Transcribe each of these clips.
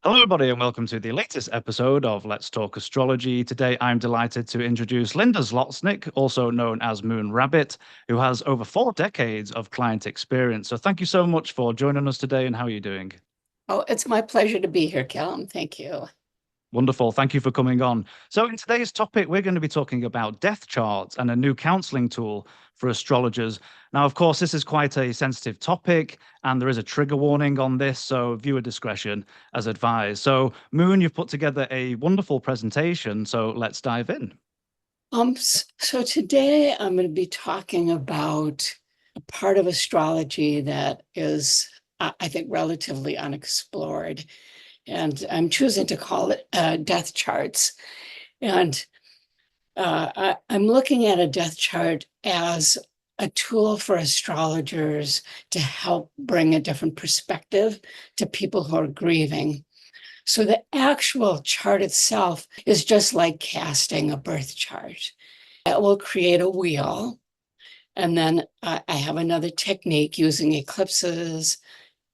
Hello, everybody, and welcome to the latest episode of Let's Talk Astrology. Today, I'm delighted to introduce Linda Zlotsnik, also known as Moon Rabbit, who has over 4 decades of client experience. So, thank you so much for joining us today. And how are you doing? Oh, it's my pleasure to be here, Callum. Thank you. Wonderful. Thank you for coming on. So, in today's topic, we're going to be talking about death charts and a new counseling tool for astrologers. Now, of course, this is quite a sensitive topic, and there is a trigger warning on this, so viewer discretion as advised. So, Moon, you've put together a wonderful presentation, so let's dive in. So today I'm going to be talking about a part of astrology that is, I think, relatively unexplored. And I'm choosing to call it death charts. And I'm looking at a death chart as a tool for astrologers to help bring a different perspective to people who are grieving. So the actual chart itself is just like casting a birth chart. It will create a wheel. And then I have another technique using eclipses,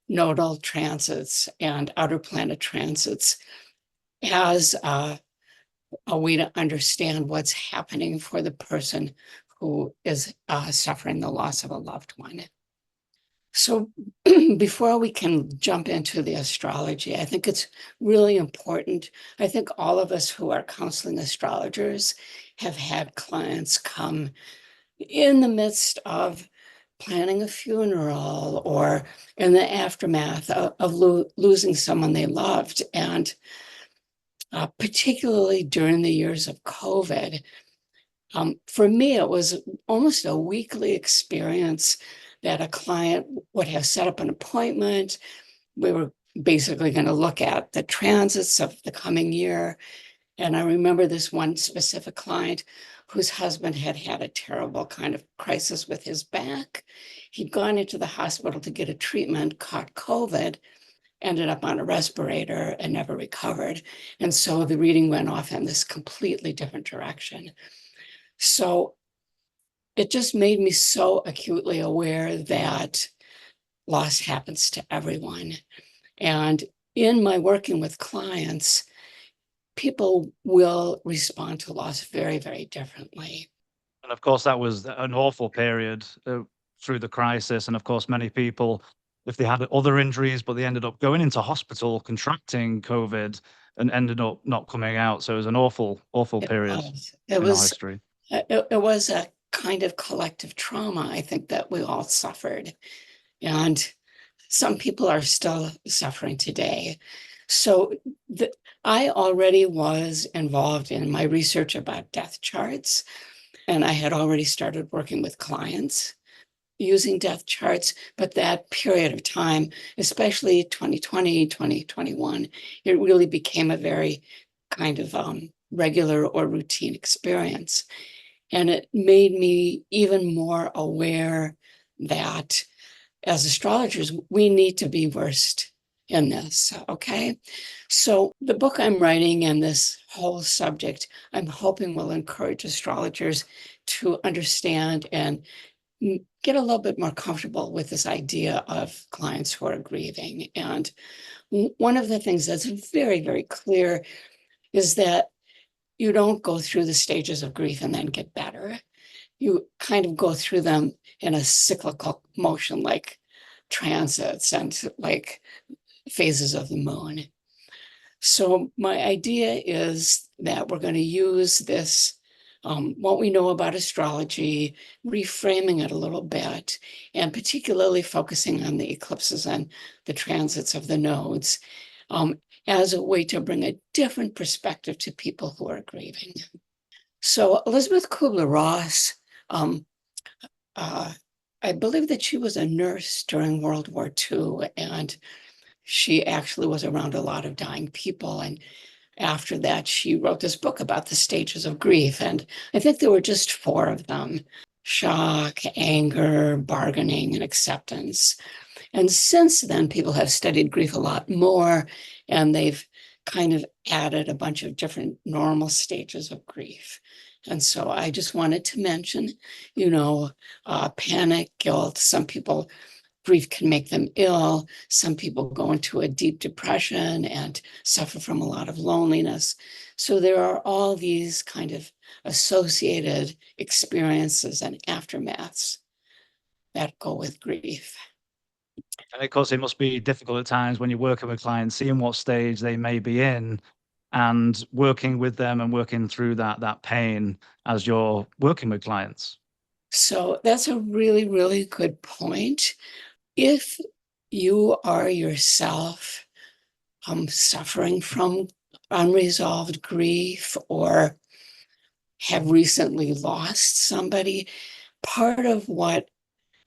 nodal transits, and outer planet transits as a way to understand what's happening for the person who is suffering the loss of a loved one. So before we can jump into the astrology, I think it's really important. I think all of us who are counseling astrologers have had clients come in the midst of planning a funeral or in the aftermath of losing someone they loved. And particularly during the years of COVID, for me, it was almost a weekly experience that a client would have set up an appointment. We were basically going to look at the transits of the coming year. And I remember this one specific client whose husband had had a terrible kind of crisis with his back. He'd gone into the hospital to get a treatment, caught COVID, ended up on a respirator and never recovered. And so the reading went off in this completely different direction. So it just made me so acutely aware that loss happens to everyone. And in my working with clients, people will respond to loss very, very differently. And of course, that was an awful period through the crisis. And of course, many people, if they had other injuries, but they ended up going into hospital, contracting COVID, and ended up not coming out. So it was an awful, awful It period was. It in our was. history. It was a kind of collective trauma, I think, that we all suffered. And some people are still suffering today. So I already was involved in my research about death charts, and I had already started working with clients using death charts. But that period of time, especially 2020, 2021, it really became a very kind of regular or routine experience. And it made me even more aware that as astrologers, we need to be versed in this, okay? So the book I'm writing and this whole subject, I'm hoping will encourage astrologers to understand and get a little bit more comfortable with this idea of clients who are grieving. And one of the things that's very, very clear is that you don't go through the stages of grief and then get better. You kind of go through them in a cyclical motion, like transits and like phases of the moon. So my idea is that we're going to use this, what we know about astrology, reframing it a little bit, and particularly focusing on the eclipses and the transits of the nodes, as a way to bring a different perspective to people who are grieving. So Elizabeth Kubler-Ross, I believe that she was a nurse during World War II, and she actually was around a lot of dying people. And after that, she wrote this book about the stages of grief. And I think there were just 4 of them: shock, anger, bargaining, and acceptance. And since then, people have studied grief a lot more, and they've kind of added a bunch of different normal stages of grief. And so I just wanted to mention, panic, guilt. Some people grief can make them ill. Some people go into a deep depression and suffer from a lot of loneliness. So there are all these kind of associated experiences and aftermaths that go with grief. And of course, it must be difficult at times when you're working with clients, seeing what stage they may be in and working with them and working through that pain as you're working with clients. So that's a really, really good point. If you are yourself suffering from unresolved grief or have recently lost somebody, part of what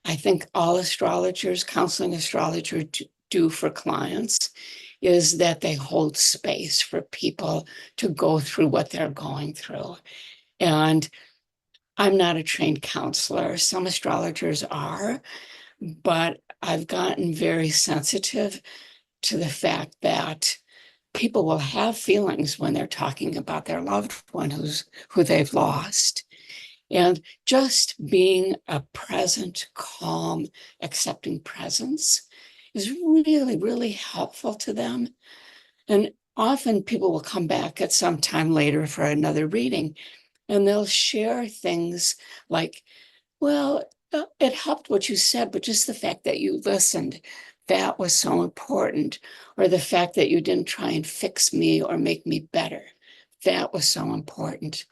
I think all astrologers, counseling astrologers do for clients is that they hold space for people to go through what they're going through. And I'm not a trained counselor. Some astrologers are, but I've gotten very sensitive to the fact that people will have feelings when they're talking about their loved one who they've lost. And just being a present, calm, accepting presence is really, really helpful to them. And often people will come back at some time later for another reading and they'll share things like, well, it helped what you said, but just the fact that you listened, that was so important. Or the fact that you didn't try and fix me or make me better, that was so important.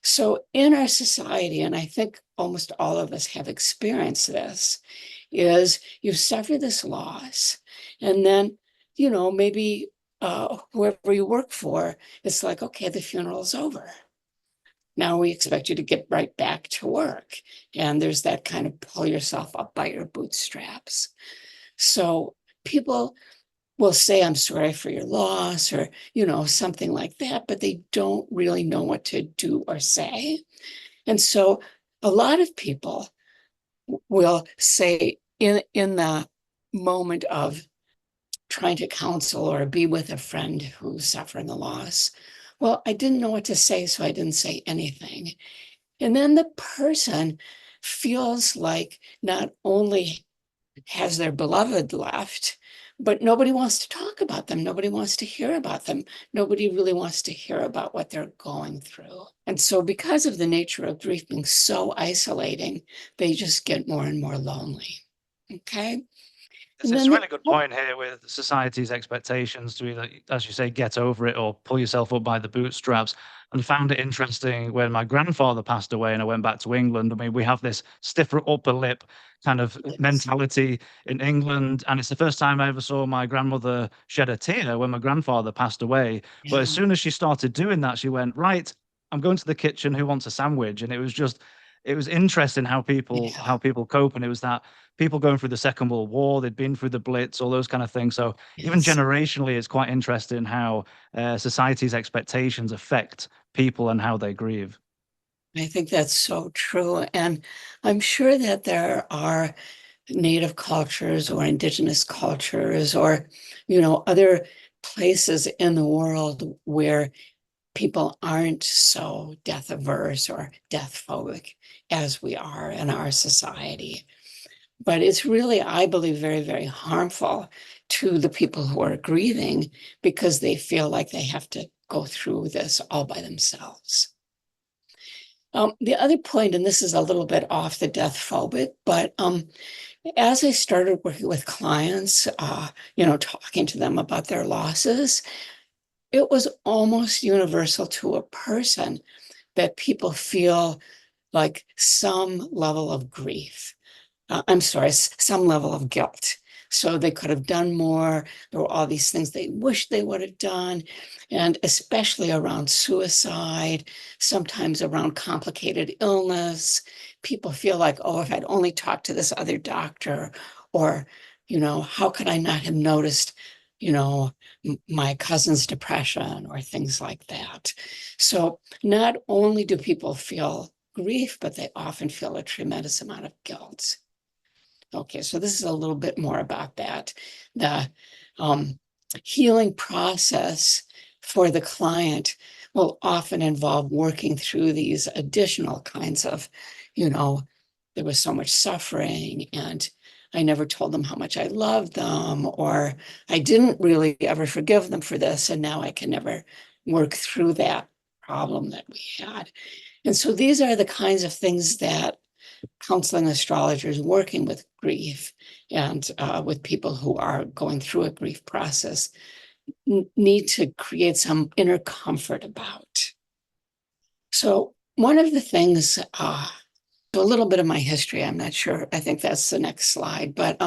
So in our society, and I think almost all of us have experienced this, is you suffer this loss, and then, maybe whoever you work for, it's like, okay, the funeral's over. Now we expect you to get right back to work. And there's that kind of pull yourself up by your bootstraps. So people will say, I'm sorry for your loss, or, something like that, but they don't really know what to do or say. And so a lot of people will say in the moment of trying to counsel or be with a friend who's suffering a loss, well, I didn't know what to say, so I didn't say anything. And then the person feels like not only has their beloved left, but nobody wants to talk about them. Nobody wants to hear about them. Nobody really wants to hear about what they're going through. And so because of the nature of grief being so isolating, they just get more and more lonely. Okay. It's, And it's then a the, really good point here with society's expectations to either, as you say, get over it or pull yourself up by the bootstraps. And found it interesting when my grandfather passed away and I went back to England. I mean, we have this stiffer upper lip kind of mentality in England. And it's the first time I ever saw my grandmother shed a tear when my grandfather passed away. But as yeah, soon as she started doing that, she went, right, I'm going to the kitchen. Who wants a sandwich? And it was interesting yeah, how people cope. And it was that people going through the Second World War, they'd been through the Blitz, all those kind of things. So even yes. generationally, it's quite interesting how society's expectations affect people and how they grieve. I think that's so true. And I'm sure that there are native cultures or indigenous cultures or, other places in the world where people aren't so death averse or death phobic as we are in our society. But it's really, I believe, very, very harmful to the people who are grieving because they feel like they have to go through this all by themselves. The other point, and this is a little bit off the death phobic, but as I started working with clients, talking to them about their losses, it was almost universal to a person that people feel like some level of grief. I'm sorry, some level of guilt. So they could have done more. There were all these things they wish they would have done. And especially around suicide, sometimes around complicated illness, people feel like, oh, if I'd only talked to this other doctor, or, how could I not have noticed, my cousin's depression or things like that. So not only do people feel grief, but they often feel a tremendous amount of guilt. Okay, so this is a little bit more about that. The healing process for the client will often involve working through these additional kinds of, there was so much suffering and I never told them how much I loved them, or I didn't really ever forgive them for this, and now I can never work through that problem that we had. And so these are the kinds of things that counseling astrologers working with grief and with people who are going through a grief process need to create some inner comfort about. So one of the things, a little bit of my history, I'm not sure, I think that's the next slide, but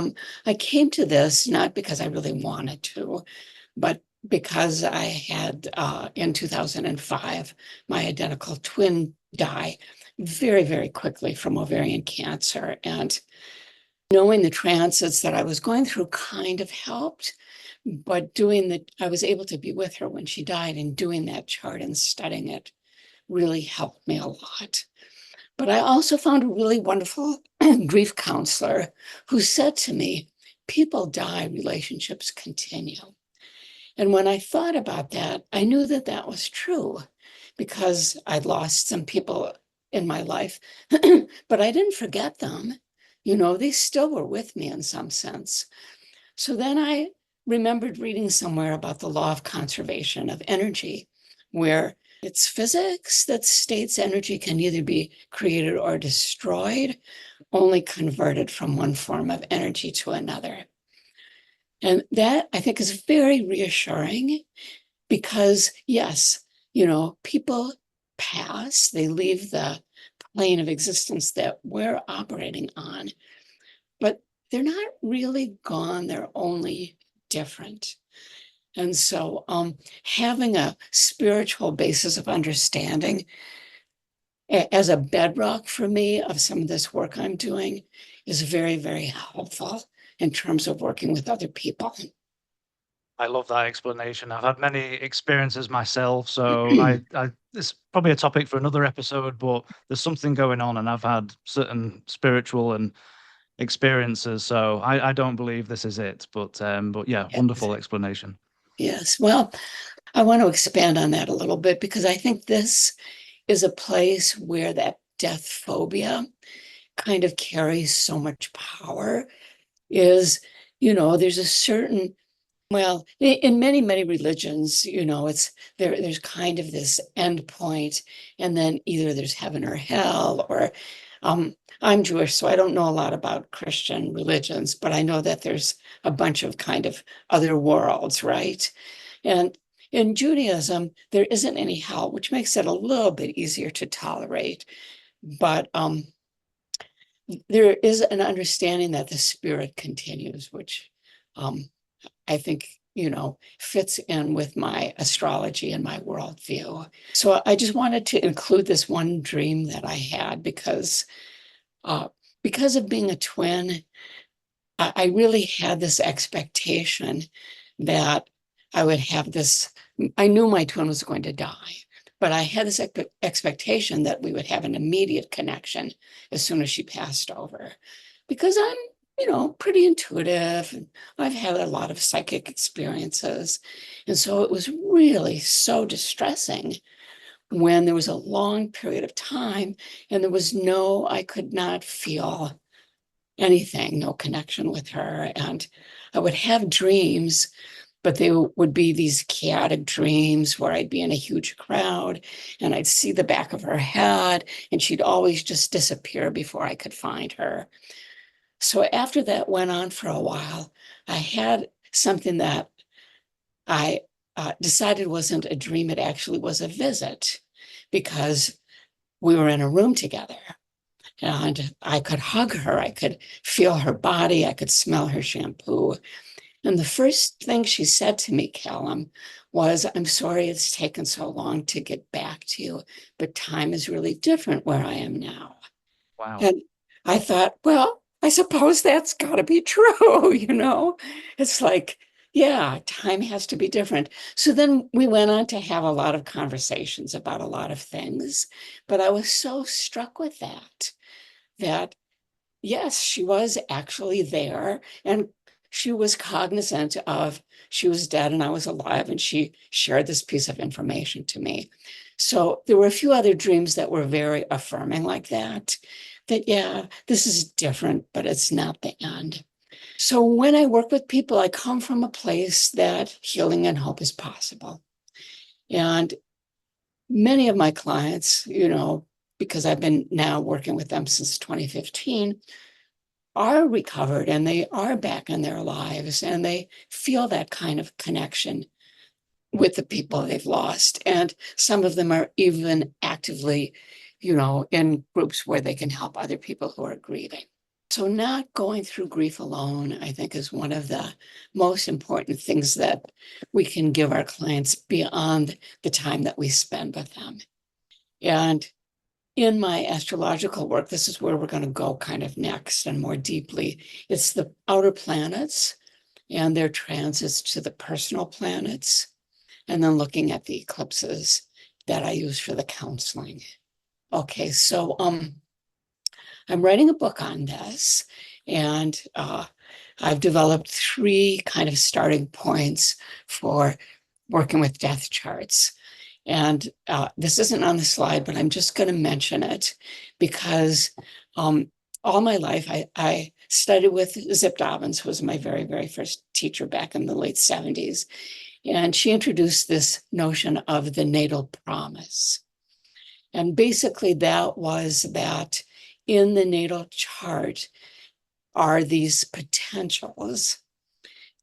I came to this not because I really wanted to, but because I had, in 2005, my identical twin die very, very quickly from ovarian cancer. And knowing the transits that I was going through kind of helped, but I was able to be with her when she died, and doing that chart and studying it really helped me a lot. But I also found a really wonderful grief counselor who said to me, people die, relationships continue. And when I thought about that, I knew that that was true because I'd lost some people in my life, but I didn't forget them. They still were with me in some sense. So then I remembered reading somewhere about the law of conservation of energy, where it's physics that states energy can either be created or destroyed, only converted from one form of energy to another. And that, I think, is very reassuring because, yes, people pass, they leave the plane of existence that we're operating on, but they're not really gone, they're only different. And so having a spiritual basis of understanding as a bedrock for me of some of this work I'm doing is very, very helpful in terms of working with other people. I love that explanation. I've had many experiences myself, so it's probably a topic for another episode, but there's something going on, and I've had certain spiritual and experiences, so I don't believe this is it, but yeah, Yes. wonderful explanation. Yes. Well, I want to expand on that a little bit because I think this is a place where that death phobia kind of carries so much power. There's a certain, well, in many, many religions, there's kind of this end point, and then either there's heaven or hell, or I'm Jewish, so I don't know a lot about Christian religions, but I know that there's a bunch of kind of other worlds, right? And in Judaism, there isn't any hell, which makes it a little bit easier to tolerate. But there is an understanding that the spirit continues, which I think, fits in with my astrology and my worldview. So I just wanted to include this one dream that I had because of being a twin, I really had this expectation that I would have this. I knew my twin was going to die, but I had this expectation that we would have an immediate connection as soon as she passed over, because I'm, pretty intuitive, and I've had a lot of psychic experiences. And so it was really so distressing when there was a long period of time and I could not feel anything, no connection with her. And I would have dreams, but they would be these chaotic dreams where I'd be in a huge crowd and I'd see the back of her head, and she'd always just disappear before I could find her. So after that went on for a while, I had something that I decided wasn't a dream. It actually was a visit, because we were in a room together and I could hug her. I could feel her body. I could smell her shampoo. And the first thing she said to me, Callum, was, "I'm sorry it's taken so long to get back to you, but time is really different where I am now." Wow. And I thought, well, I suppose that's got to be true, It's like, yeah, time has to be different. So then we went on to have a lot of conversations about a lot of things. But I was so struck with that yes, she was actually there, and she was cognizant of she was dead and I was alive, and she shared this piece of information to me. So there were a few other dreams that were very affirming like that yeah, this is different, but it's not the end. So when I work with people, I come from a place that healing and hope is possible. And many of my clients, because I've been now working with them since 2015, are recovered and they are back in their lives and they feel that kind of connection with the people they've lost. And some of them are even actively, in groups where they can help other people who are grieving. So not going through grief alone, I think, is one of the most important things that we can give our clients beyond the time that we spend with them. And in my astrological work, this is where we're going to go kind of next and more deeply. It's the outer planets and their transits to the personal planets, and then looking at the eclipses that I use for the counseling. Okay, so I'm writing a book on this, and I've developed 3 kind of starting points for working with death charts. And this isn't on the slide, but I'm just going to mention it because all my life I studied with Zip Dobbins, who was my very, very first teacher back in the late 70s. And she introduced this notion of the natal promise. And basically that was that in the natal chart are these potentials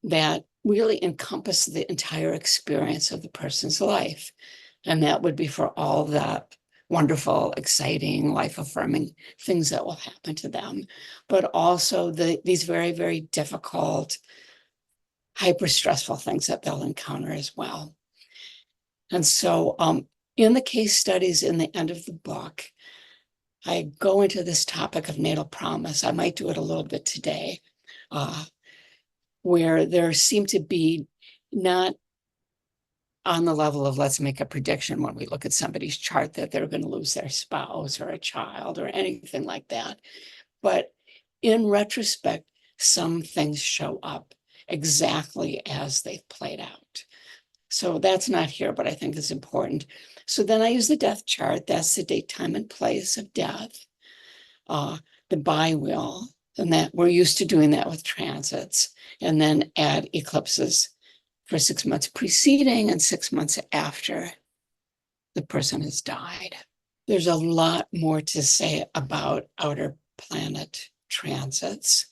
that really encompass the entire experience of the person's life. And that would be for all the wonderful, exciting, life-affirming things that will happen to them, but also these very, very difficult, hyper-stressful things that they'll encounter as well. And so in the case studies in the end of the book, I go into this topic of natal promise. I might do it a little bit today, where there seem to be not on the level of let's make a prediction when we look at somebody's chart that they're going to lose their spouse or a child or anything like that. But in retrospect, some things show up exactly as they've played out. So that's not here, but I think it's important. So then I use the death chart. That's the date, time, and place of death. The bi-wheel, and that we're used to doing that with transits, and then add eclipses for 6 months preceding and 6 months after the person has died. There's a lot more to say about outer planet transits,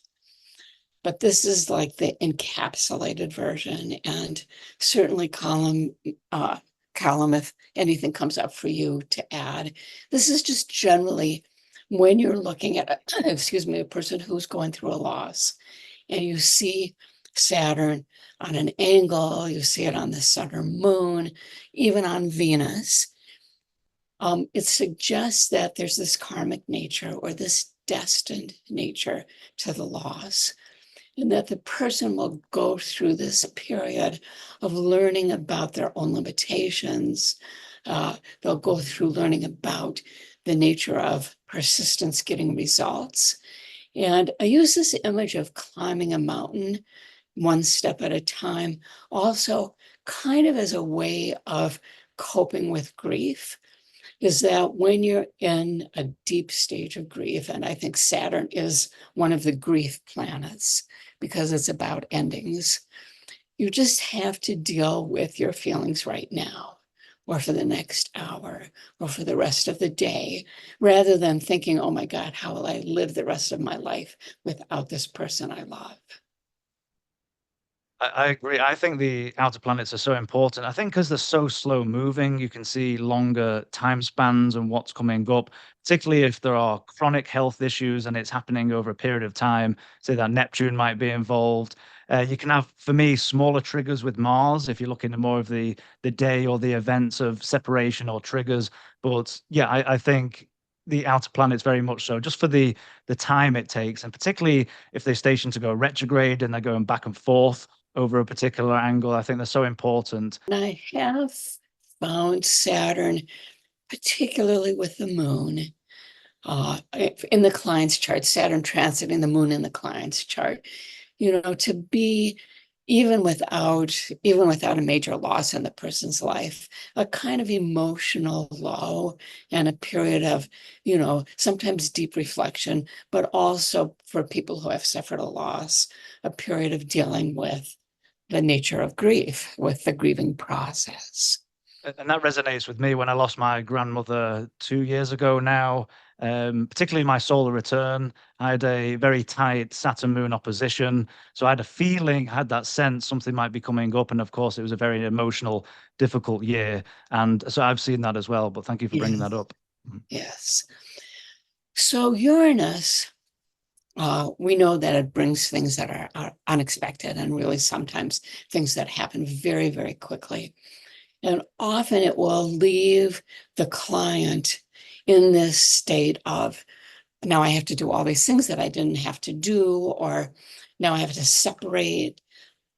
but this is like the encapsulated version. And certainly column, if anything comes up for you to add. This is just generally when you're looking at, a person who's going through a loss, and you see Saturn on an angle, you see it on the sun or moon, even on Venus. It suggests that there's this karmic nature or this destined nature to the loss, and that the person will go through this period of learning about their own limitations. They'll go through learning about the nature of persistence getting results. And I use this image of climbing a mountain one step at a time, also kind of as a way of coping with grief, is that when you're in a deep stage of grief, and I think Saturn is one of the grief planets because it's about endings, you just have to deal with your feelings right now, or for the next hour, or for the rest of the day, rather than thinking, oh my God, how will I live the rest of my life without this person I love? I agree. I think the outer planets are so important. I think because they're so slow moving, you can see longer time spans and what's coming up, particularly if there are chronic health issues and it's happening over a period of time. Say that Neptune might be involved. You can have, for me, smaller triggers with Mars if you're looking at more of the day or the events of separation or triggers. But yeah, I think the outer planets very much so, just for the time it takes, and particularly if they station to go retrograde and they're going back and forth over a particular angle. I think they're so important. And I have found Saturn, particularly with the moon, in the client's chart, Saturn transiting the moon in the client's chart, to be even without a major loss in the person's life, a kind of emotional low and a period of, sometimes deep reflection, but also for people who have suffered a loss, a period of dealing with the nature of grief, with the grieving process. And that resonates with me when I lost my grandmother 2 years ago now. Particularly my solar return, I had a very tight Saturn moon opposition. So I had a feeling, I had that sense something might be coming up. And of course, it was a very emotional, difficult year. And so I've seen that as well. But thank you for bringing that Yes, up. yes. So Uranus, we know that it brings things that are unexpected and really sometimes things that happen very, very quickly. And often it will leave the client in this state of, now I have to do all these things that I didn't have to do, or now I have to separate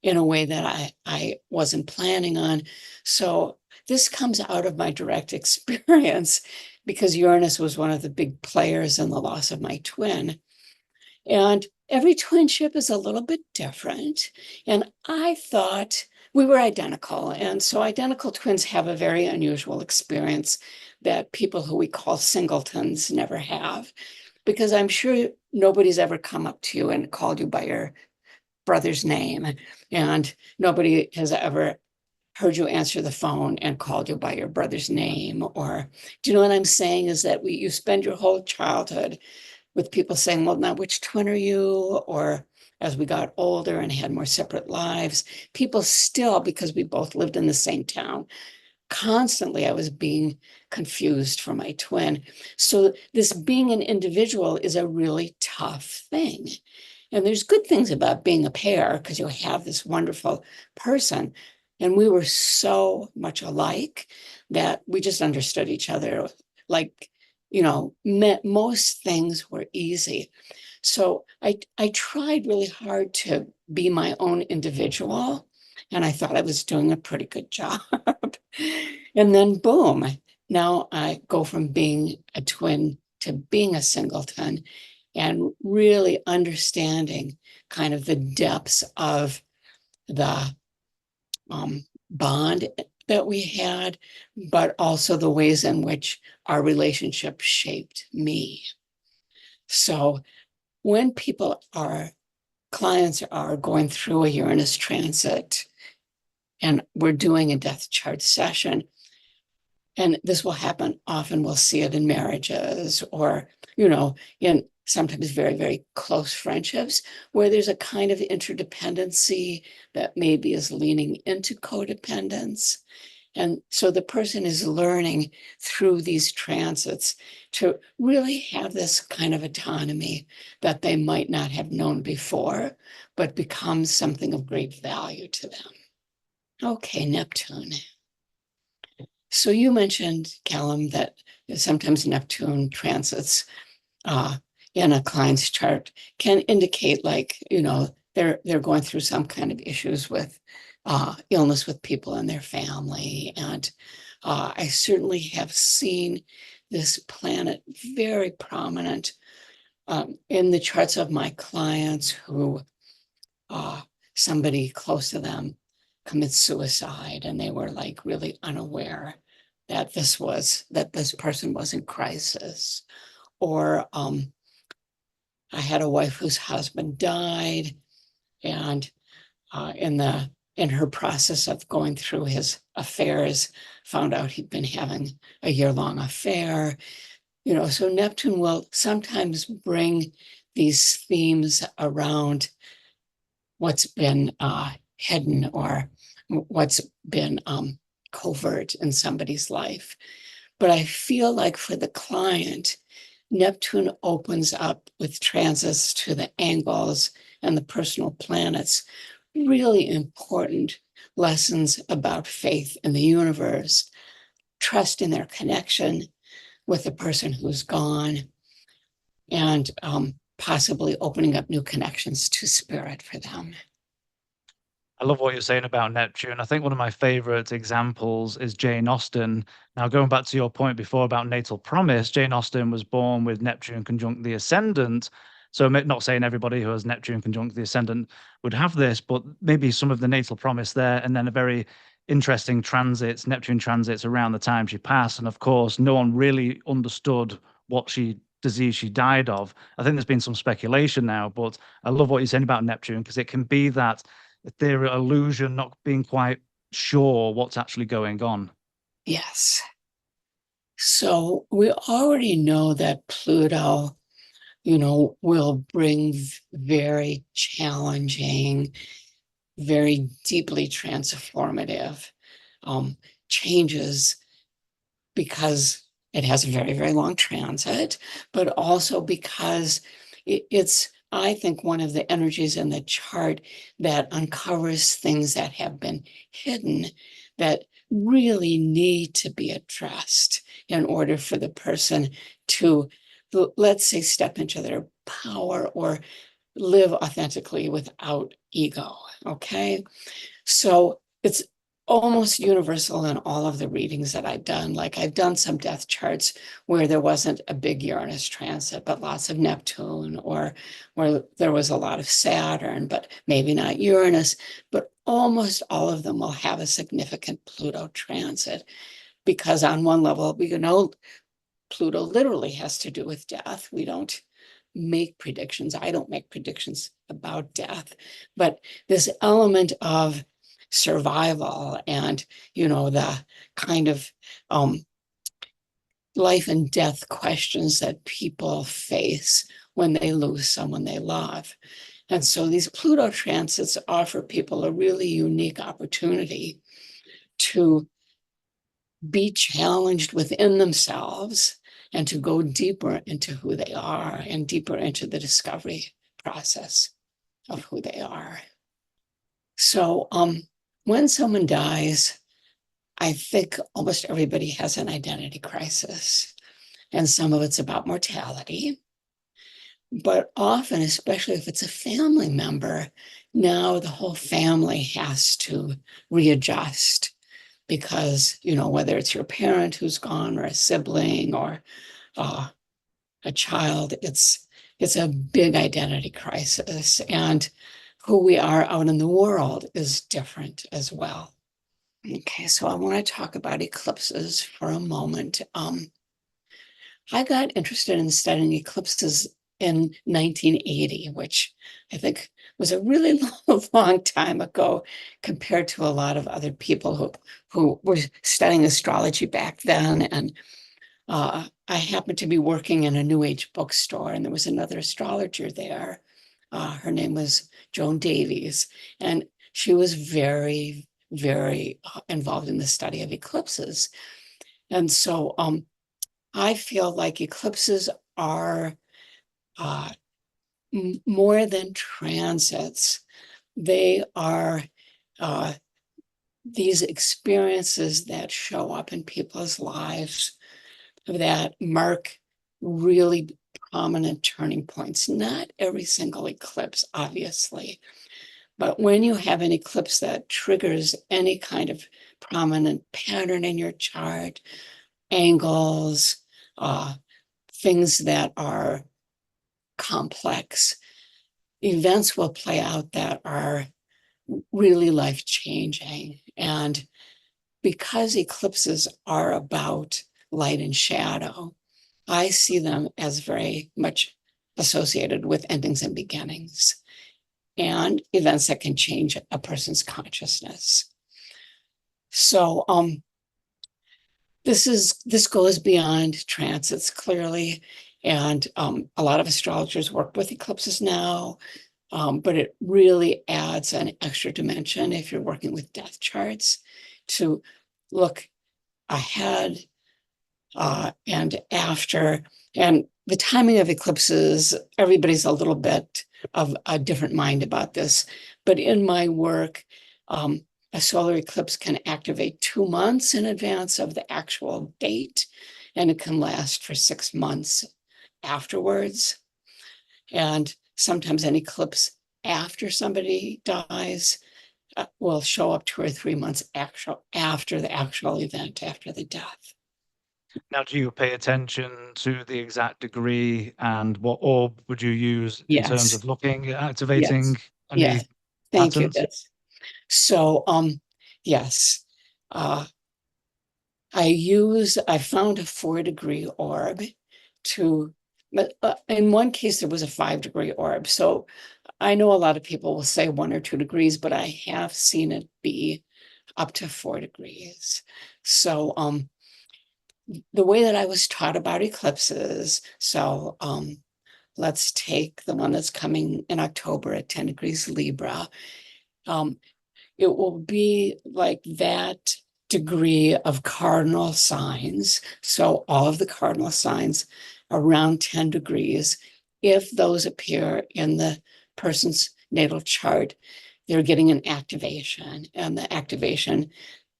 in a way that I wasn't planning on. So this comes out of my direct experience because Uranus was one of the big players in the loss of my twin. And every twinship is a little bit different. And I thought we were identical. And so identical twins have a very unusual experience that people who we call singletons never have. Because I'm sure nobody's ever come up to you and called you by your brother's name. And nobody has ever heard you answer the phone and called you by your brother's name. Or do you know what I'm saying? Is that you spend your whole childhood with people saying, well, now which twin are you? Or as we got older and had more separate lives, people still, because we both lived in the same town, constantly I was being confused for my twin. So this being an individual is a really tough thing. And there's good things about being a pair because you have this wonderful person. And we were so much alike that we just understood each other. Like, most things were easy. So I tried really hard to be my own individual. And I thought I was doing a pretty good job. And then boom, now I go from being a twin to being a singleton and really understanding kind of the depths of the bond that we had, but also the ways in which our relationship shaped me. So when clients are going through a Uranus transit and we're doing a death chart session, and this will happen often, we'll see it in marriages or, in sometimes very, very close friendships where there's a kind of interdependency that maybe is leaning into codependence. And so the person is learning through these transits to really have this kind of autonomy that they might not have known before, but becomes something of great value to them. Okay, Neptune. So you mentioned, Callum, that sometimes Neptune transits in a client's chart can indicate they're going through some kind of issues with illness with people in their family. And I certainly have seen this planet very prominent in the charts of my clients who somebody close to them commits suicide and they were like really unaware that this person was in crisis. Or I had a wife whose husband died, and in her process of going through his affairs, found out he'd been having a year-long affair. So Neptune will sometimes bring these themes around what's been hidden or what's been covert in somebody's life. But I feel like for the client, Neptune opens up with transits to the angles and the personal planets, really important lessons about faith in the universe, trust in their connection with the person who's gone, and possibly opening up new connections to spirit for them. I love what you're saying about Neptune. I think one of my favorite examples is Jane Austen. Now, going back to your point before about natal promise, Jane Austen was born with Neptune conjunct the ascendant. So not saying everybody who has Neptune conjunct the ascendant would have this, but maybe some of the natal promise there, and then a very interesting transits, Neptune transits around the time she passed. And of course, no one really understood what disease she died of. I think there's been some speculation now, but I love what you're saying about Neptune, because it can be that ethereal illusion, not being quite sure what's actually going on. Yes. So we already know that Pluto, will bring very challenging, very deeply transformative changes, because it has a very, very long transit, but also because it's, I think, one of the energies in the chart that uncovers things that have been hidden that really need to be addressed in order for the person to, let's say, step into their power or live authentically without ego. Okay. So it's almost universal in all of the readings that I've done. Like, I've done some death charts where there wasn't a big Uranus transit, but lots of Neptune, or where there was a lot of Saturn, but maybe not Uranus. But almost all of them will have a significant Pluto transit, because on one level, we know Pluto literally has to do with death. We don't make predictions. I don't make predictions about death, but this element of survival and, the kind of life and death questions that people face when they lose someone they love. And so these Pluto transits offer people a really unique opportunity to be challenged within themselves and to go deeper into who they are and deeper into the discovery process of who they are. So when someone dies, I think almost everybody has an identity crisis, and some of it's about mortality. But often, especially if it's a family member, now the whole family has to readjust, because, whether it's your parent who's gone or a sibling or a child, it's a big identity crisis. And who we are out in the world is different as well. Okay, so I want to talk about eclipses for a moment. I got interested in studying eclipses in 1980, which I think was a really long time ago compared to a lot of other people who were studying astrology back then. And I happened to be working in a New Age bookstore, and there was another astrologer there. Her name was Joan Davies, and she was very, very involved in the study of eclipses. And so I feel like eclipses are more than transits. They are these experiences that show up in people's lives that mark really prominent turning points. Not every single eclipse, obviously, but when you have an eclipse that triggers any kind of prominent pattern in your chart, angles, things that are complex, events will play out that are really life-changing. And because eclipses are about light and shadow, I see them as very much associated with endings and beginnings and events that can change a person's consciousness. So this goes beyond transits, clearly. And a lot of astrologers work with eclipses now, but it really adds an extra dimension if you're working with death charts to look ahead and after. And the timing of eclipses, everybody's a little bit of a different mind about this. But in my work, a solar eclipse can activate 2 months in advance of the actual date, and it can last for 6 months afterwards. And sometimes an eclipse after somebody dies will show up 2 or 3 months after the actual event, after the death. Now, do you pay attention to the exact degree and what orb would you use in terms Yes, of looking at activating yes, yes. any Thank you. patterns? That's so, yes. Uh, I found a 4-degree orb to, but in one case, there was a 5-degree orb. So I know a lot of people will say 1 or 2 degrees, but I have seen it be up to 4 degrees. So, the way that I was taught about eclipses, so, let's take the one that's coming in October at 10 degrees Libra. Um, it will be like that degree of cardinal signs. So all of the cardinal signs around 10 degrees, if those appear in the person's natal chart, they're getting an activation, and the activation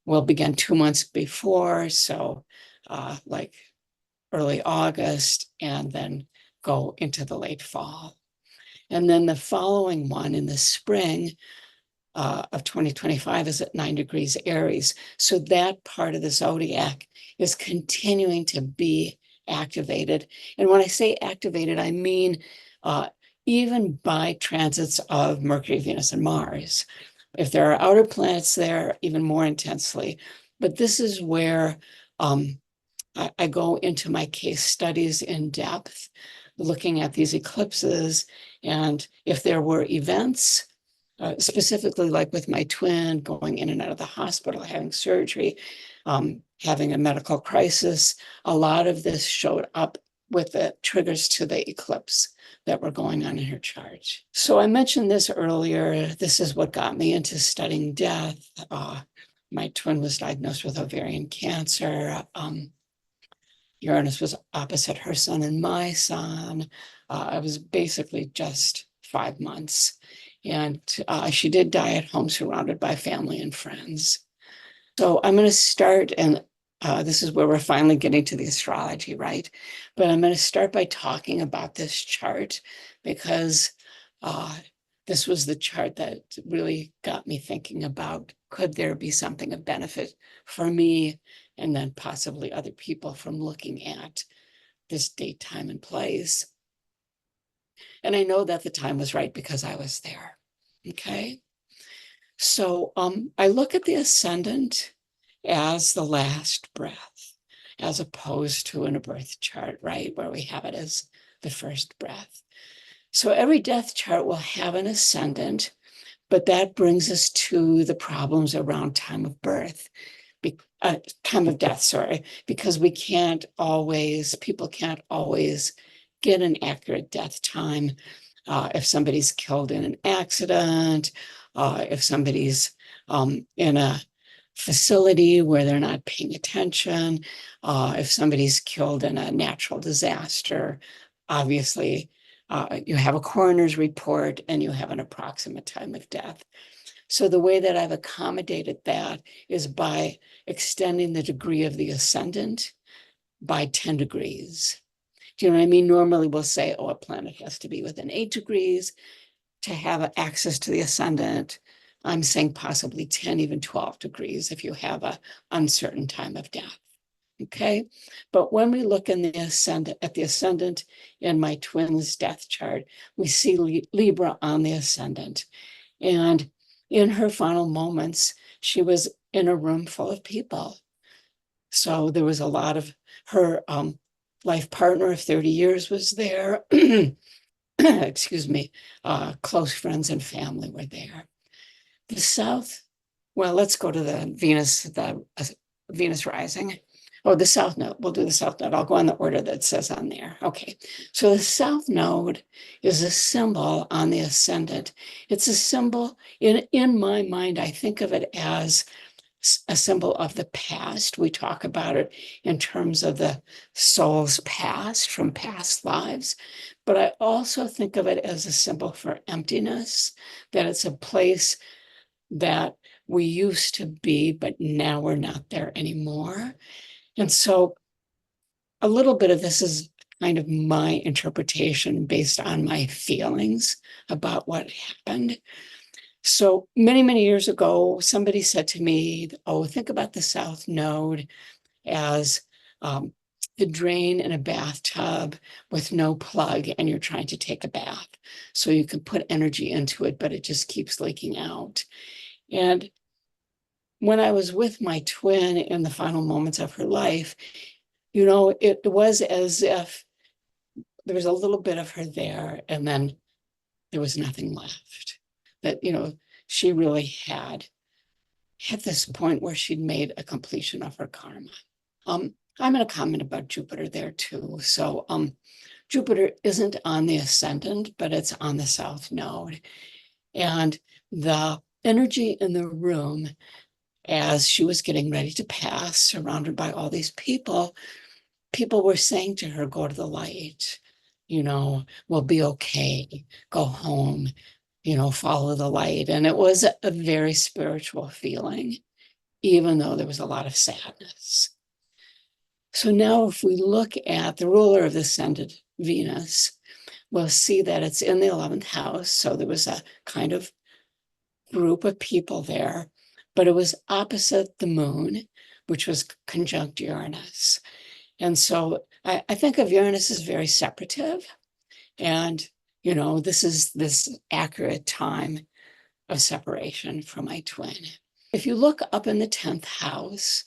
will begin 2 months before. So like early August, and then go into the late fall. And then the following one in the spring of 2025 is at 9 degrees Aries. So that part of the zodiac is continuing to be activated. And when I say activated, I mean even by transits of Mercury, Venus, and Mars. If there are outer planets there, even more intensely. But this is where I go into my case studies in depth, looking at these eclipses. And if there were events, specifically like with my twin going in and out of the hospital, having surgery, having a medical crisis, a lot of this showed up with the triggers to the eclipse that were going on in her chart. So I mentioned this earlier. This is what got me into studying death. My twin was diagnosed with ovarian cancer. Uranus was opposite her sun and my sun. I was basically just 5 months. And she did die at home surrounded by family and friends. So I'm going to start, and this is where we're finally getting to the astrology, right? But I'm going to start by talking about this chart because this was the chart that really got me thinking about, could there be something of benefit for me and then possibly other people from looking at this date, time, and place. And I know that the time was right because I was there. Okay. So I look at the ascendant as the last breath, as opposed to in a birth chart, right, where we have it as the first breath. So every death chart will have an ascendant, but that brings us to the problems around time of birth, time of death, sorry, because people can't always get an accurate death time. If somebody's killed in an accident, if somebody's in a facility where they're not paying attention, if somebody's killed in a natural disaster, obviously you have a coroner's report and you have an approximate time of death. So the way that I've accommodated that is by extending the degree of the ascendant by 10 degrees. Do you know what I mean? Normally we'll say, oh, a planet has to be within 8 degrees to have access to the ascendant. I'm saying possibly 10, even 12 degrees if you have an uncertain time of death. Okay. But when we look in the ascendant in my twin's death chart, we see Libra on the ascendant. And in her final moments, she was in a room full of people. So there was a lot of her life partner of 30 years was there. Excuse me, close friends and family were there. The South, well, let's go to the Venus rising. Oh, the South Node. We'll do the South Node. I'll go in the order that says on there. Okay. So the South Node is a symbol on the ascendant. It's a symbol, in my mind, I think of it as a symbol of the past. We talk about it in terms of the soul's past from past lives. But I also think of it as a symbol for emptiness, that it's a place that we used to be, but now we're not there anymore. And so a little bit of this is kind of my interpretation based on my feelings about what happened. So many, many years ago, somebody said to me, oh, think about the South Node as the drain in a bathtub with no plug and you're trying to take a bath. So you can put energy into it, but it just keeps leaking out. And when I was with my twin in the final moments of her life, it was as if there was a little bit of her there and then there was nothing left. That, she really had at this point where she'd made a completion of her karma. I'm going to comment about Jupiter there too. So Jupiter isn't on the ascendant, but it's on the south node. And the energy in the room as she was getting ready to pass, surrounded by all these people were saying to her, go to the light, we'll be okay, go home, follow the light. And it was a very spiritual feeling, even though there was a lot of sadness. So now if we look at the ruler of the ascended Venus, we'll see that it's in the 11th house. So there was a kind of group of people there, but it was opposite the moon, which was conjunct Uranus. And so I think of Uranus as very separative. And, this is this accurate time of separation from my twin. If you look up in the 10th house,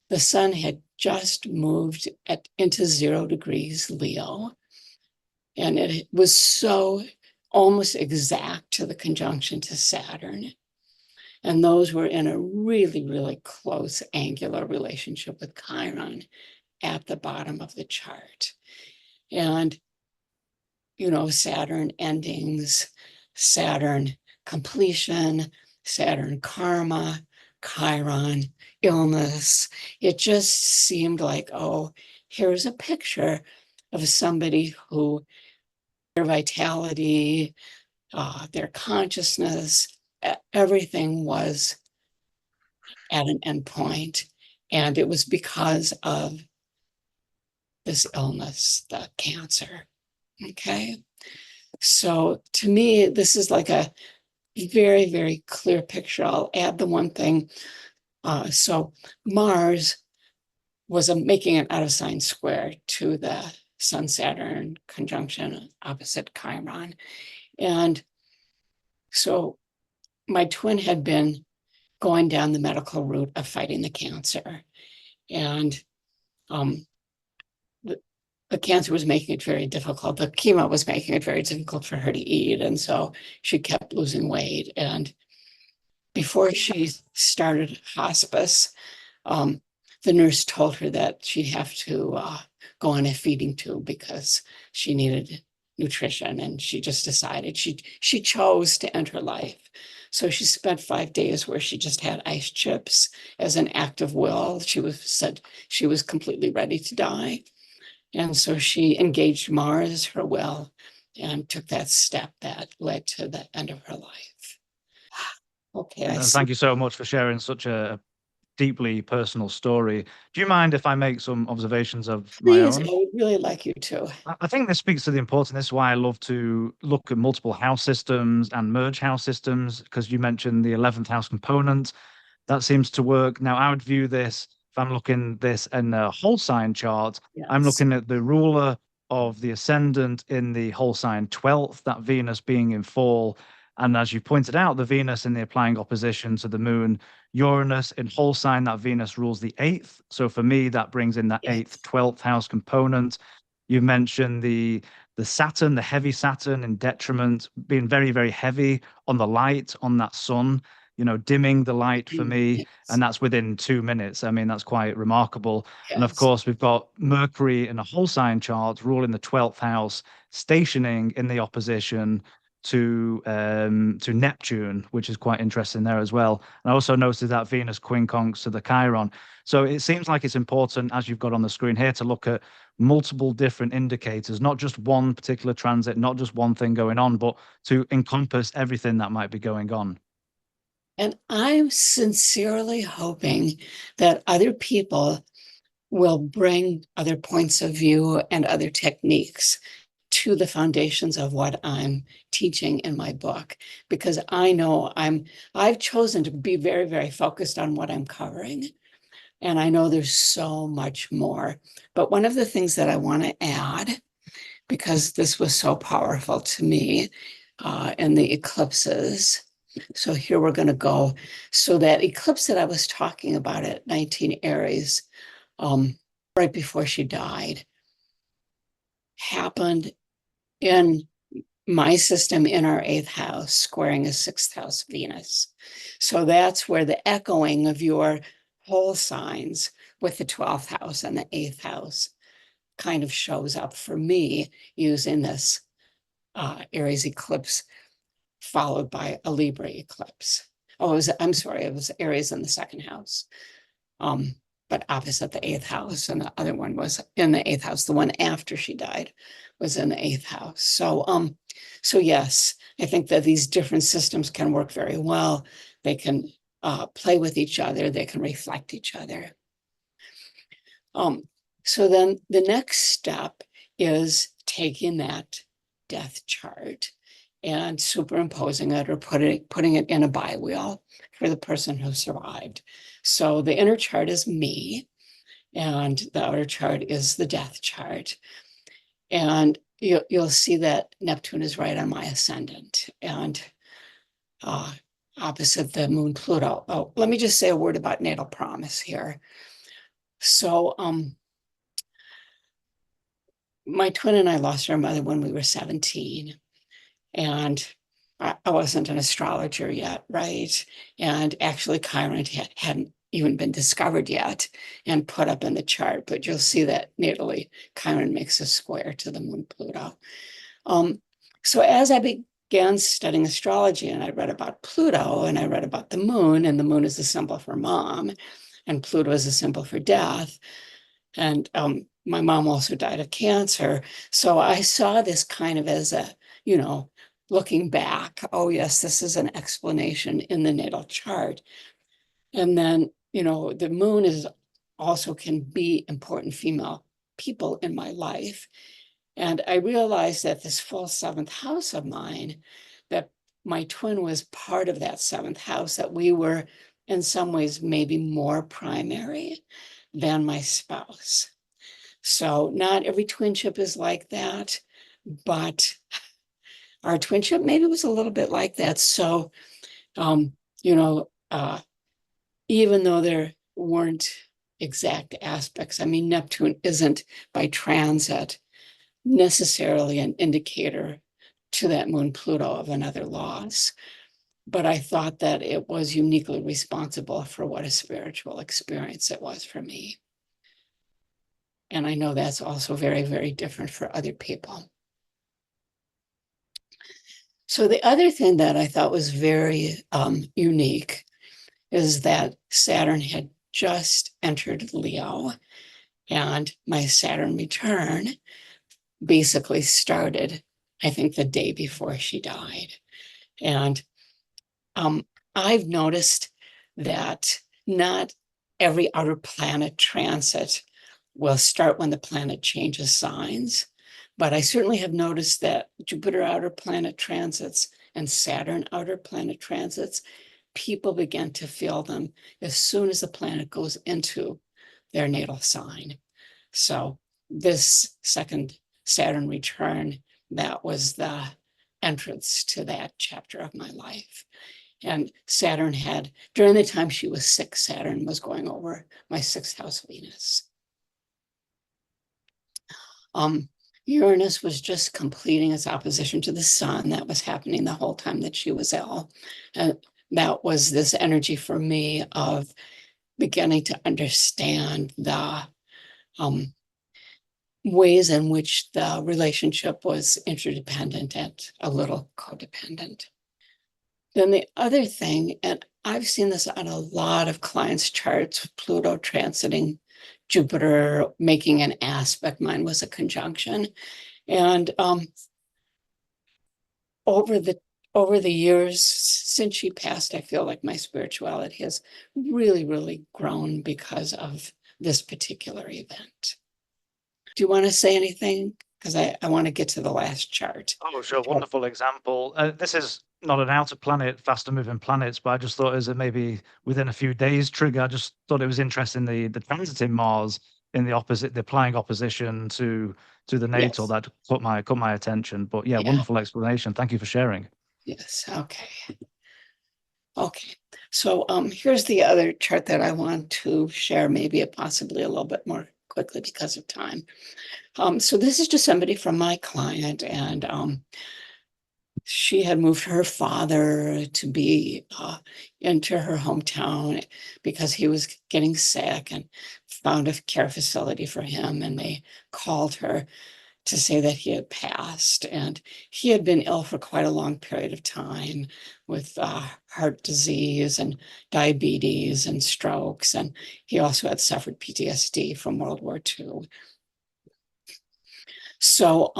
the sun had just moved into 0 degrees Leo. And it was so almost exact to the conjunction to Saturn. And those were in a really, really close angular relationship with Chiron at the bottom of the chart. And, Saturn endings, Saturn completion, Saturn karma, Chiron illness. It just seemed like, oh, here's a picture of somebody who their vitality, their consciousness, everything was at an endpoint. And it was because of this illness, the cancer. Okay. So to me, this is like a very, very clear picture. I'll add the one thing. So Mars was making an out of sign square to the Sun Saturn conjunction opposite Chiron. And so my twin had been going down the medical route of fighting the cancer. And the cancer was making it very difficult. The chemo was making it very difficult for her to eat. And so she kept losing weight. And before she started hospice, the nurse told her that she'd have to go on a feeding tube because she needed nutrition. And she just decided she chose to end her life. So she spent 5 days where she just had ice chips as an act of will. Said she was completely ready to die. And so she engaged Mars, her will, and took that step that led to the end of her life. Okay, I see. Thank you so much for sharing such a deeply personal story. Do you mind if I make some observations of my Please, I own? would really like you to. I think this speaks to the importance. This is why I love to look at multiple house systems and merge house systems, because you mentioned the 11th house component. That seems to work. Now, I would view this, if I'm looking this in a whole sign chart, I'm Yes. looking at the ruler of the ascendant in the whole sign 12th, that Venus being in fall. And as you pointed out, the Venus in the applying opposition to the moon, Uranus in whole sign, that Venus rules the 8th. So for me, that brings in that 8th, Yes. 12th house component. You mentioned the Saturn, the heavy Saturn in detriment, being very, very heavy on the light, on that sun, dimming the light for me. Yes. And that's within 2 minutes. I mean, that's quite remarkable. And of Yes. course, we've got Mercury in a whole sign chart ruling the 12th house, stationing in the opposition to Neptune, which is quite interesting there as well. And I also noticed that Venus quincunx to the Chiron. So it seems like it's important, as you've got on the screen here, to look at multiple different indicators, not just one particular transit, not just one thing going on, but to encompass everything that might be going on. And I'm sincerely hoping that other people will bring other points of view and other techniques to the foundations of what I'm teaching in my book, because I know I've chosen to be very, very focused on what I'm covering. And I know there's so much more. But one of the things that I want to add, because this was so powerful to me in the eclipses. So here we're going to go. So that eclipse that I was talking about at 19 Aries, right before she died, happened in my system in our 8th house, squaring a 6th house Venus. So that's where the echoing of your whole signs with the 12th house and the 8th house kind of shows up for me using this Aries eclipse followed by a Libra eclipse. I'm sorry, it was Aries in the 2nd house, but opposite the 8th house. And the other one was in the 8th house. The one after she died was in the 8th house. So yes, I think that these different systems can work very well. They can play with each other. They can reflect each other. So then the next step is taking that death chart and superimposing it or putting it in a biwheel for the person who survived. So the inner chart is me, and the outer chart is the death chart. And you'll see that Neptune is right on my ascendant and opposite the moon Pluto. Oh, let me just say a word about natal promise here. So my twin and I lost our mother when we were 17. And I wasn't an astrologer yet, right? And actually, Chiron hadn't even been discovered yet and put up in the chart. But you'll see that natally, Chiron makes a square to the moon Pluto. So as I began studying astrology and I read about Pluto and I read about the moon, and the moon is a symbol for mom, and Pluto is a symbol for death. And my mom also died of cancer. So I saw this kind of as a, looking back, oh, yes, this is an explanation in the natal chart. And then, the moon is also can be important female people in my life. And I realized that this full 7th house of mine, that my twin was part of that 7th house, that we were in some ways maybe more primary than my spouse. So not every twinship is like that, but our twinship maybe was a little bit like that. So, even though there weren't exact aspects, I mean, Neptune isn't by transit necessarily an indicator to that moon Pluto of another loss. But I thought that it was uniquely responsible for what a spiritual experience it was for me. And I know that's also very, very different for other people. So the other thing that I thought was very unique is that Saturn had just entered Leo, and my Saturn return basically started, I think, the day before she died. And I've noticed that not every outer planet transit will start when the planet changes signs. But I certainly have noticed that Jupiter outer planet transits and Saturn outer planet transits, people begin to feel them as soon as the planet goes into their natal sign. So this second Saturn return, that was the entrance to that chapter of my life. And Saturn had, during the time she was sick, Saturn was going over my 6th house Venus. Uranus was just completing its opposition to the sun. That was happening the whole time that she was ill. And that was this energy for me of beginning to understand the ways in which the relationship was interdependent and a little codependent. Then the other thing, and I've seen this on a lot of clients' charts, Pluto transiting Jupiter, making an aspect. Mine was a conjunction. And over the years since she passed, I feel like my spirituality has really, really grown because of this particular event. Do you want to say anything? Because I want to get to the last chart. Oh, sure. Wonderful example. This is not an outer planet, faster moving planets, but I just thought it was a maybe within a few days trigger. I just thought it was interesting the transit in Mars in the opposite, the applying opposition to the natal Yes. that caught my attention. But yeah, Yeah. wonderful explanation. Thank you for sharing. Yes. Okay. Okay. So here's the other chart that I want to share, maybe possibly a little bit more quickly because of time. So this is just somebody from my client, and she had moved her father to be into her hometown because he was getting sick, and found a care facility for him. And they called her to say that he had passed. And he had been ill for quite a long period of time with heart disease and diabetes and strokes. And he also had suffered PTSD from World War II. So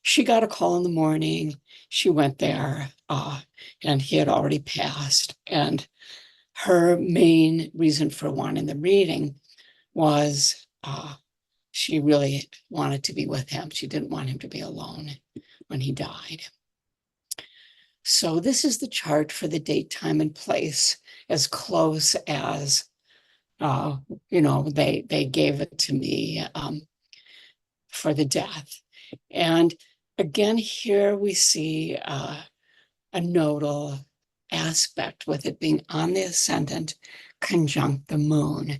she got a call in the morning. She went there, and he had already passed. And her main reason for wanting the reading was she really wanted to be with him. She didn't want him to be alone when he died. So this is the chart for the date, time, and place, as close as they gave it to me for the death. And again, here we see a nodal aspect with it being on the ascendant conjunct the moon.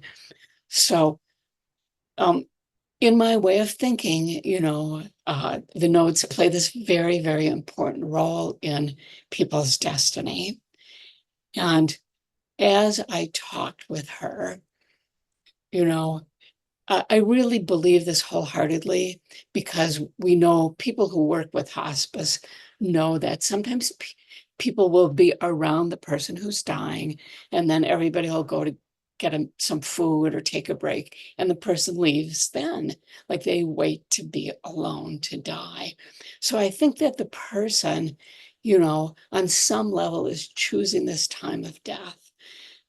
So in my way of thinking, the nodes play this very, very important role in people's destiny. And as I talked with her, I really believe this wholeheartedly, because we know people who work with hospice know that sometimes people will be around the person who's dying, and then everybody will go to get some food or take a break, and the person leaves then. Like, they wait to be alone to die. So I think that the person, on some level is choosing this time of death.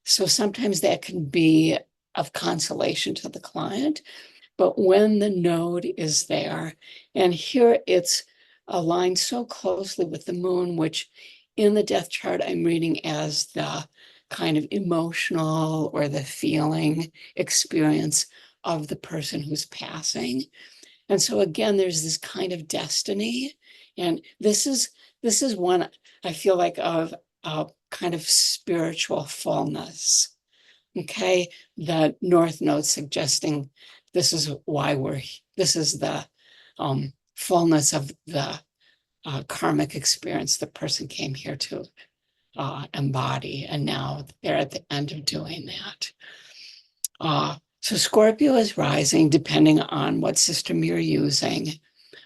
So sometimes that can be of consolation to the client. But when the node is there, and here it's aligned so closely with the moon, which in the death chart I'm reading as the kind of emotional or the feeling experience of the person who's passing. And so again, there's this kind of destiny. And this is one I feel like of a kind of spiritual fullness. Okay, the North Node suggesting this is the fullness of the karmic experience the person came here to embody, and now they're at the end of doing that. So Scorpio is rising depending on what system you're using.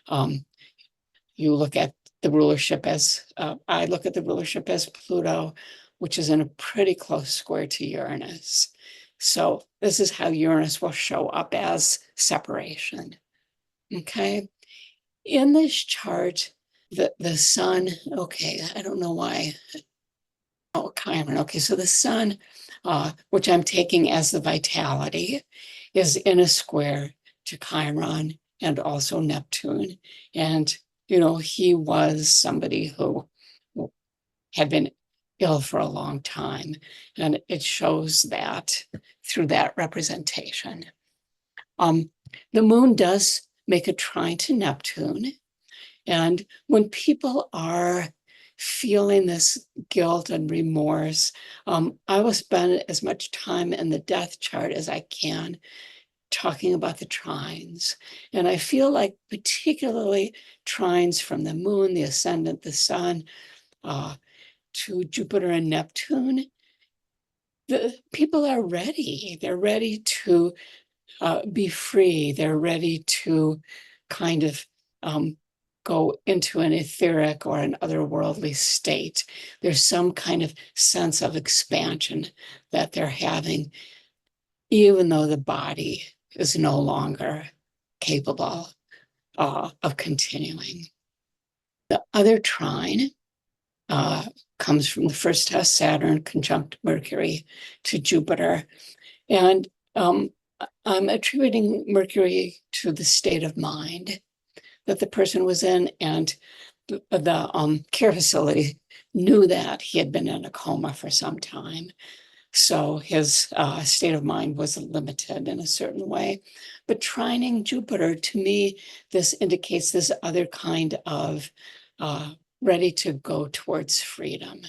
You look at the rulership as, I look at the rulership as Pluto, which is in a pretty close square to Uranus. So this is how Uranus will show up as separation. Okay. In this chart, the sun, okay, I don't know why. Oh, Chiron. Okay, so the sun, which I'm taking as the vitality, is in a square to Chiron and also Neptune. And, he was somebody who had been ill for a long time. And it shows that through that representation. The moon does make a trine to Neptune. And when people are feeling this guilt and remorse, I will spend as much time in the death chart as I can talking about the trines. And I feel like particularly trines from the moon, the ascendant, the sun, to Jupiter and Neptune, the people are ready. They're ready to be free. They're ready to kind of go into an etheric or an otherworldly state. There's some kind of sense of expansion that they're having, even though the body is no longer capable of continuing. The other trine comes from the first house, Saturn conjunct Mercury to Jupiter. And I'm attributing Mercury to the state of mind that the person was in, and the care facility knew that he had been in a coma for some time. So his state of mind was limited in a certain way. But trining Jupiter, to me, this indicates this other kind of ready to go towards freedom.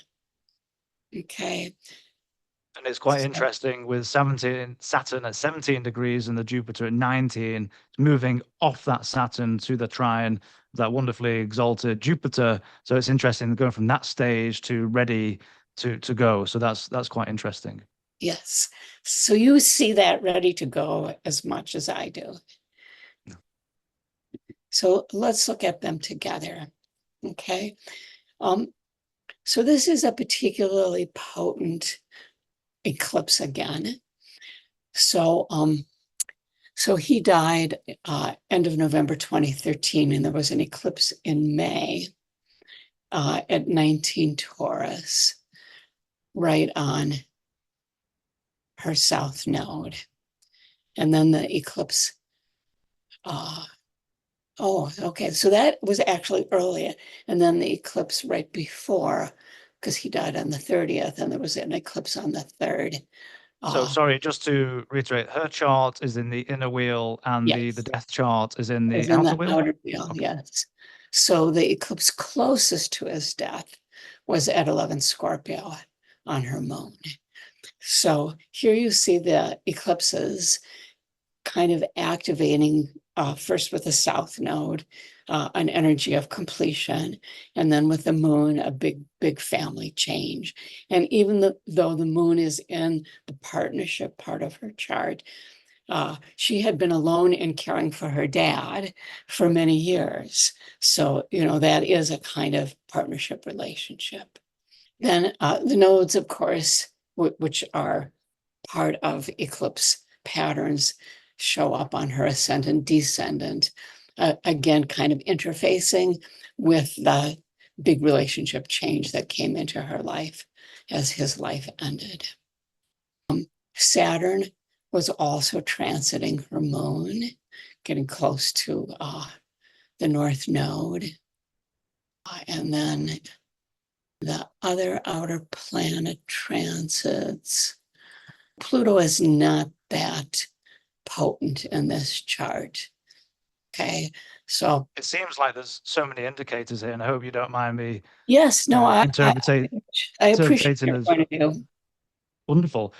Okay. And it's quite interesting with 17 Saturn at 17 degrees and the Jupiter at 19, moving off that Saturn to the trine, that wonderfully exalted Jupiter. So it's interesting going from that stage to ready to go. So that's quite interesting. Yes. So you see that ready to go as much as I do. So let's look at them together. Okay. So this is a particularly potent eclipse again. So so he died end of November 2013, and there was an eclipse in May at 19 Taurus, right on her south node. And then the eclipse, oh, okay. So that was actually earlier. And then the eclipse right before, because he died on the 30th, and there was an eclipse on the 3rd. So sorry, just to reiterate, her chart is in the inner wheel and the Yes, death chart is in is the in outer the wheel? outer wheel, Okay. yes. So the eclipse closest to his death was at 11 Scorpio on her moon. So here you see the eclipses kind of activating first with the south node, an energy of completion, and then with the moon, a big family change. And even though the moon is in the partnership part of her chart, she had been alone in caring for her dad for many years. So, that is a kind of partnership relationship. Then the nodes, of course, which are part of eclipse patterns, show up on her ascendant, descendant, again, kind of interfacing with the big relationship change that came into her life as his life ended. Saturn was also transiting her moon, getting close to the North Node. And then the other outer planet transits. Pluto is not that potent in this chart. Okay, so It seems like there's so many indicators here, and I hope you don't mind me yes, no, interpreting I appreciate interpreting your as point of view. wonderful.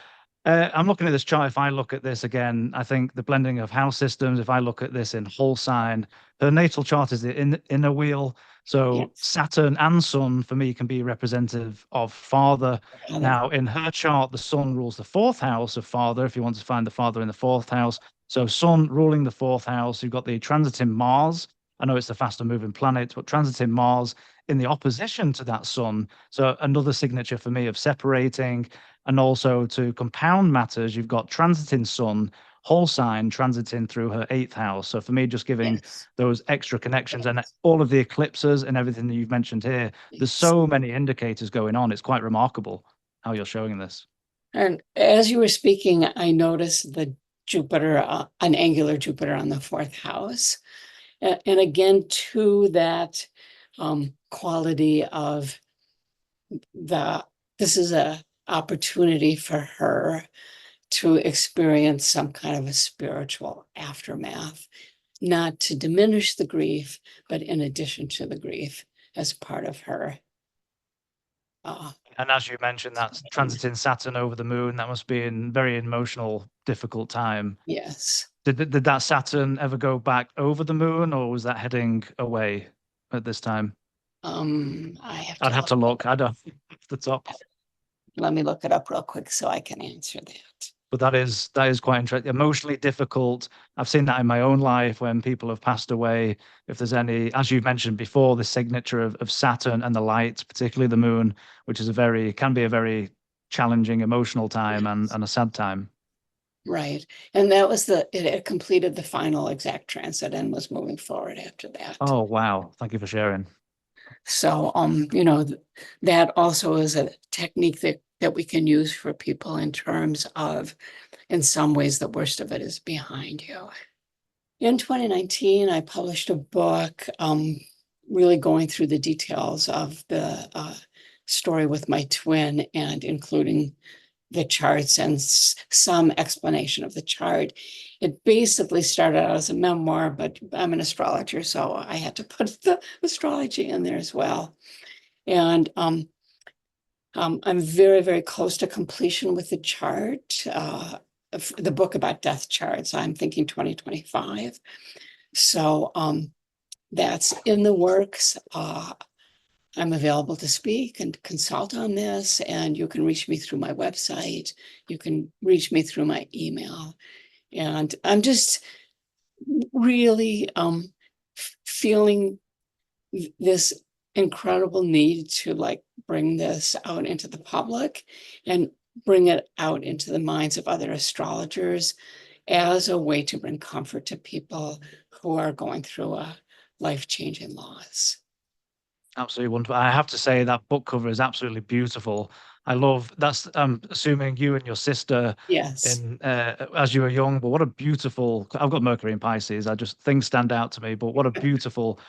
I'm looking at this chart. If I look at this again, I think the blending of house systems, if I look at this in whole sign, her natal chart is the inner wheel. So Yes, Saturn and Sun for me can be representative of father. father. Now, in her chart, the Sun rules the fourth house of father, if you want to find the father in the fourth house. So Sun ruling the fourth house, you've got the transiting Mars. I know it's the faster moving planet, but transiting Mars in the opposition to that Sun. So another signature for me of separating. And also to compound matters, you've got transiting Sun, whole sign transiting through her eighth house. So for me, just giving Yes, those extra connections and all of the eclipses and everything that you've mentioned here, there's yes. so many indicators going on. It's quite remarkable how you're showing this. And as you were speaking, I noticed the Jupiter, an angular Jupiter on the fourth house. And again, to that quality of this is a opportunity for her to experience some kind of a spiritual aftermath, not to diminish the grief, but in addition to the grief as part of her. And as you mentioned, that's transiting Saturn over the moon. That must be a very emotional, difficult time. Yes. Did that Saturn ever go back over the moon, or was that heading away at this time? I have I'd to have to look. I don't off the top. let me look it up real quick so I can answer that. But that is quite interesting. Emotionally difficult. I've seen that in my own life when people have passed away. If there's any, as you mentioned before, the signature of Saturn and the light, particularly the moon, which is can be a very challenging emotional time and a sad time. Right. And that was it had completed the final exact transit and was moving forward after that. Oh wow. Thank you for sharing. So, that also is a technique that we can use for people in terms of, in some ways, the worst of it is behind you. In 2019, I published a book, really going through the details of the story with my twin and including the charts and some explanation of the chart. It basically started out as a memoir, but I'm an astrologer, so I had to put the astrology in there as well. And I'm very, very close to completion with the chart. The book about death charts, I'm thinking 2025. So that's in the works. I'm available to speak and consult on this, and you can reach me through my website. You can reach me through my email. And I'm just really feeling this incredible need to like bring this out into the public and bring it out into the minds of other astrologers as a way to bring comfort to people who are going through a life-changing loss. Absolutely wonderful. I have to say that book cover is absolutely beautiful. I love that's assuming you and your sister Yes. in as you were young, but what a beautiful I've got Mercury in Pisces. I just things stand out to me, but what a beautiful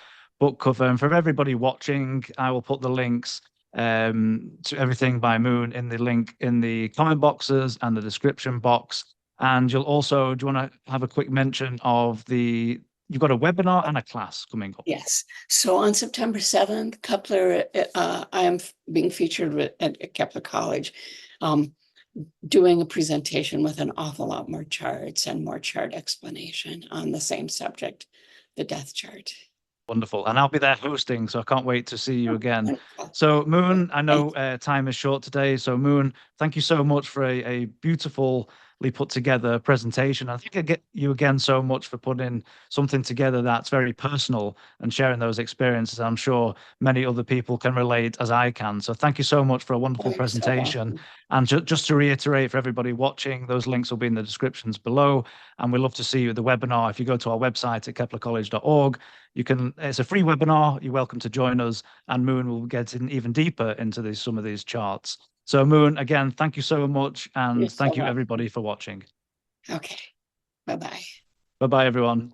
book cover. And for everybody watching, I will put the links to everything by Moon in the link in the comment boxes and the description box. And you'll also, do you want to have a quick mention of you've got a webinar and a class coming up? Yes. So on September 7th, Kepler, I am being featured at KeplerCollege, doing a presentation with an awful lot more charts and more chart explanation on the same subject, the death chart. Wonderful. And I'll be there hosting, so I can't wait to see you again. Wonderful. So, Moon, I know time is short today. So, Moon, thank you so much for a beautifully put together presentation. I think I get you again so much for putting something together that's very personal and sharing those experiences. I'm sure many other people can relate as I can. So, thank you so much for a wonderful You're so presentation. welcome. And just to reiterate for everybody watching, those links will be in the descriptions below. And we'd love to see you at the webinar. If you go to our website at KeplerCollege.org, it's a free webinar. You're welcome to join us, and Moon will get in even deeper into some of these charts. So, Moon, again, thank you so much, You're and so thank you welcome. everybody for watching. Okay. Bye-bye. Bye bye, everyone.